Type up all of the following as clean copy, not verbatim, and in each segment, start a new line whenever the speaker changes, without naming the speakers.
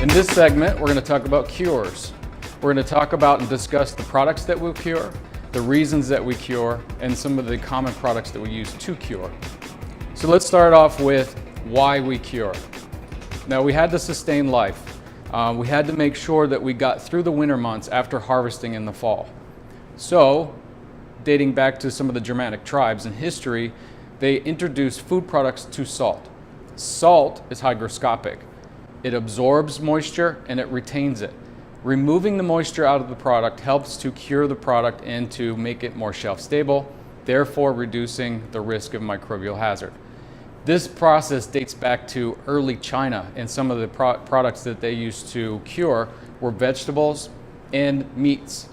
In this segment, we're going to talk about cures. We're going to talk about and discuss the products that we cure, the reasons that we cure, and some of the common products that we use to cure. So let's start off with why we cure. Now, we had to sustain life. We had to make sure that we got through the winter months after harvesting in the fall. So, dating back to some of the Germanic tribes in history, they introduced food products to salt. Salt is hygroscopic. It absorbs moisture and it retains it. Removing the moisture out of the product helps to cure the product and to make it more shelf stable, therefore reducing the risk of microbial hazard. This process dates back to early China, and some of the products that they used to cure were vegetables and meats,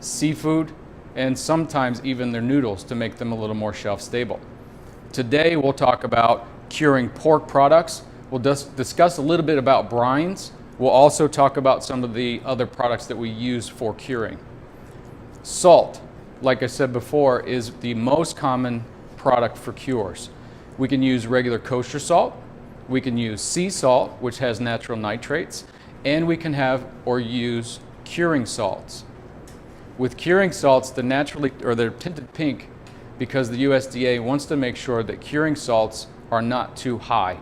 seafood, and sometimes even their noodles to make them a little more shelf stable. Today we'll talk about curing pork products. We'll discuss a little bit about brines. We'll also talk about some of the other products that we use for curing. Salt, like I said before, is the most common product for cures. We can use regular kosher salt, we can use sea salt, which has natural nitrates, and we can have or use curing salts. With curing salts, they're tinted pink because the USDA wants to make sure that curing salts are not too high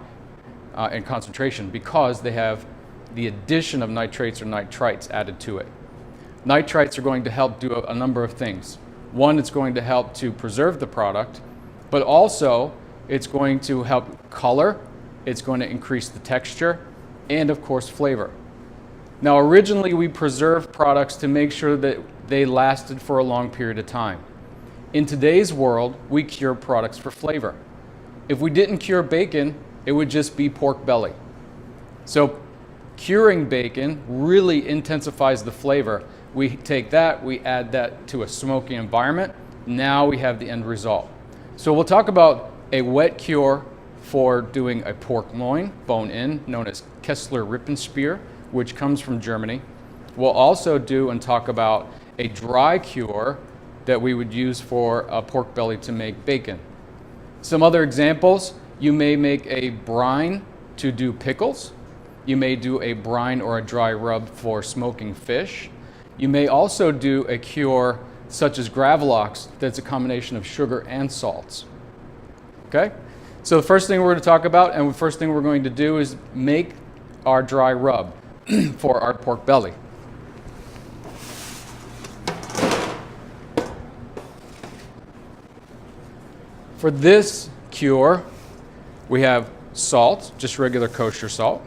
in concentration because they have the addition of nitrates or nitrites added to it. Nitrites are going to help do a number of things. One, it's going to help to preserve the product, but also it's going to help color, it's going to increase the texture, and of course flavor. Now, originally we preserved products to make sure that they lasted for a long period of time. In today's world, we cure products for flavor. If we didn't cure bacon, it would just be pork belly. So curing bacon really intensifies the flavor. We take that, we add that to a smoky environment. Now we have the end result. So we'll talk about a wet cure for doing a pork loin, bone-in, known as Kessler Rippenspear, which comes from Germany. We'll also do and talk about a dry cure that we would use for a pork belly to make bacon. Some other examples, you may make a brine to do pickles. You may do a brine or a dry rub for smoking fish. You may also do a cure such as Gravelox that's a combination of sugar and salts. Okay? So the first thing we're going to talk about and the first thing we're going to do is make our dry rub for our pork belly. For this cure, we have salt, just regular kosher salt.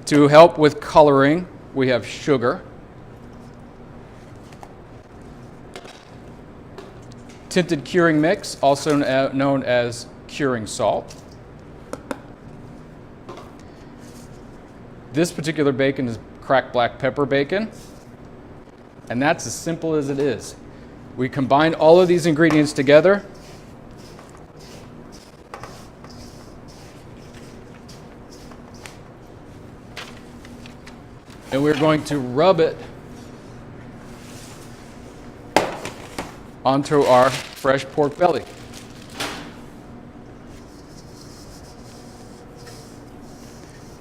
To help with coloring, we have sugar. Tinted curing mix, also known as curing salt. This particular bacon is cracked black pepper bacon, and that's as simple as it is. We combine all of these ingredients together. And we're going to rub it onto our fresh pork belly.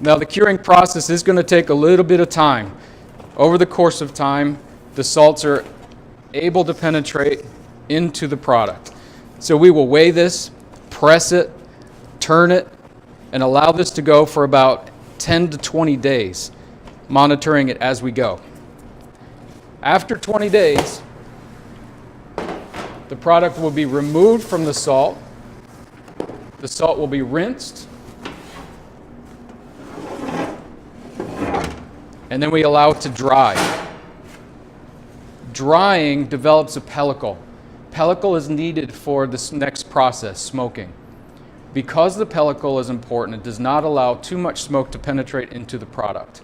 Now, the curing process is going to take a little bit of time. Over the course of time, the salts are able to penetrate into the product. So we will weigh this, press it, turn it, and allow this to go for about 10 to 20 days, monitoring it as we go. After 20 days, the product will be removed from the salt. The salt will be rinsed. And then we allow it to dry. Drying develops a pellicle. Pellicle is needed for this next process, smoking. Because the pellicle is important, it does not allow too much smoke to penetrate into the product.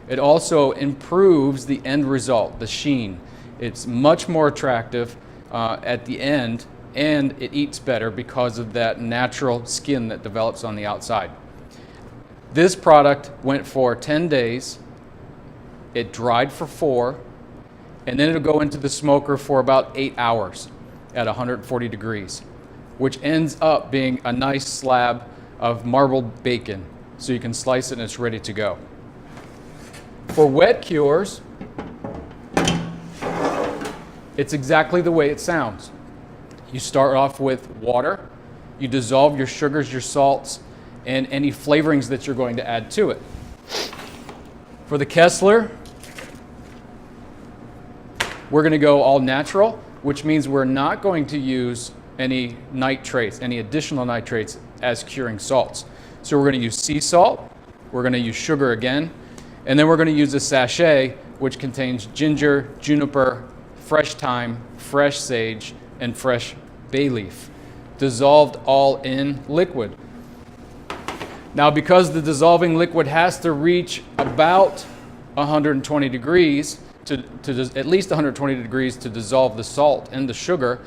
It also improves the end result, the sheen. It's much more attractive at the end, and it eats better because of that natural skin that develops on the outside. This product went for 10 days. It dried for 4, and then it'll go into the smoker for about 8 hours at 140 degrees, which ends up being a nice slab of marbled bacon. So you can slice it and it's ready to go. For wet cures, it's exactly the way it sounds. You start off with water, you dissolve your sugars, your salts, and any flavorings that you're going to add to it. For the Kessler, we're going to go all natural, which means we're not going to use any nitrates, any additional nitrates as curing salts. So we're going to use sea salt, we're going to use sugar again, and then we're going to use a sachet which contains ginger, juniper, fresh thyme, fresh sage, and fresh bay leaf, dissolved all in liquid. Now, because the dissolving liquid has to reach about 120 degrees, to at least 120 degrees to dissolve the salt and the sugar,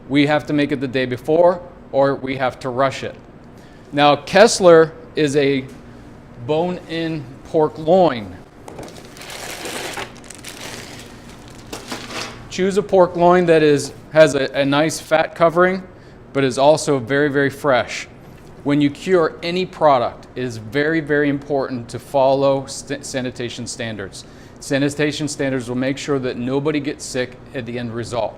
we have to make it the day before or we have to rush it. Now, Kessler is a bone-in pork loin. Choose a pork loin that has a nice fat covering, but is also very, very fresh. When you cure any product, it is very, very important to follow sanitation standards. Sanitation standards will make sure that nobody gets sick at the end result.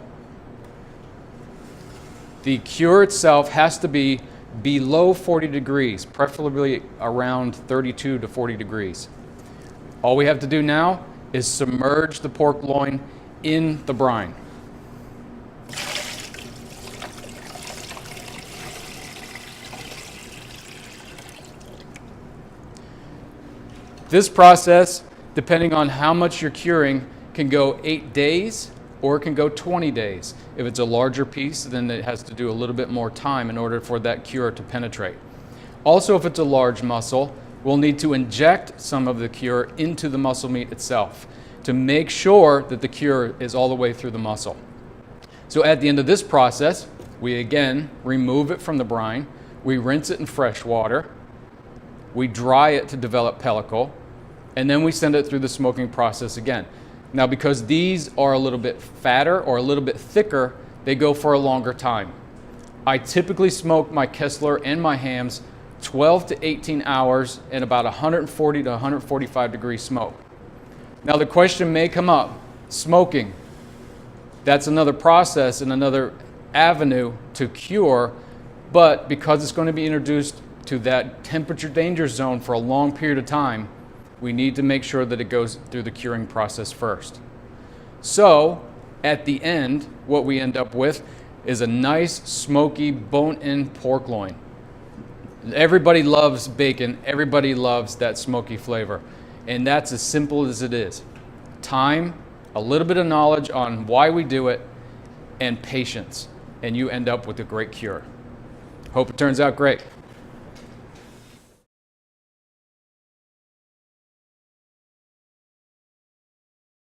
The cure itself has to be below 40 degrees, preferably around 32 to 40 degrees. All we have to do now is submerge the pork loin in the brine. This process, depending on how much you're curing, can go 8 days or it can go 20 days. If it's a larger piece, then it has to do a little bit more time in order for that cure to penetrate. Also, if it's a large muscle, we'll need to inject some of the cure into the muscle meat itself to make sure that the cure is all the way through the muscle. So at the end of this process, we again remove it from the brine, we rinse it in fresh water, we dry it to develop pellicle, and then we send it through the smoking process again. Now, because these are a little bit fatter or a little bit thicker, they go for a longer time. I typically smoke my Kessler and my hams 12 to 18 hours in about 140 to 145 degree smoke. Now, the question may come up, smoking, that's another process and another avenue to cure, but because it's going to be introduced to that temperature danger zone for a long period of time, we need to make sure that it goes through the curing process first. So, at the end, what we end up with is a nice, smoky, bone-in pork loin. Everybody loves bacon. Everybody loves that smoky flavor. And that's as simple as it is. Time, a little bit of knowledge on why we do it, and patience. And you end up with a great cure. Hope it turns out great.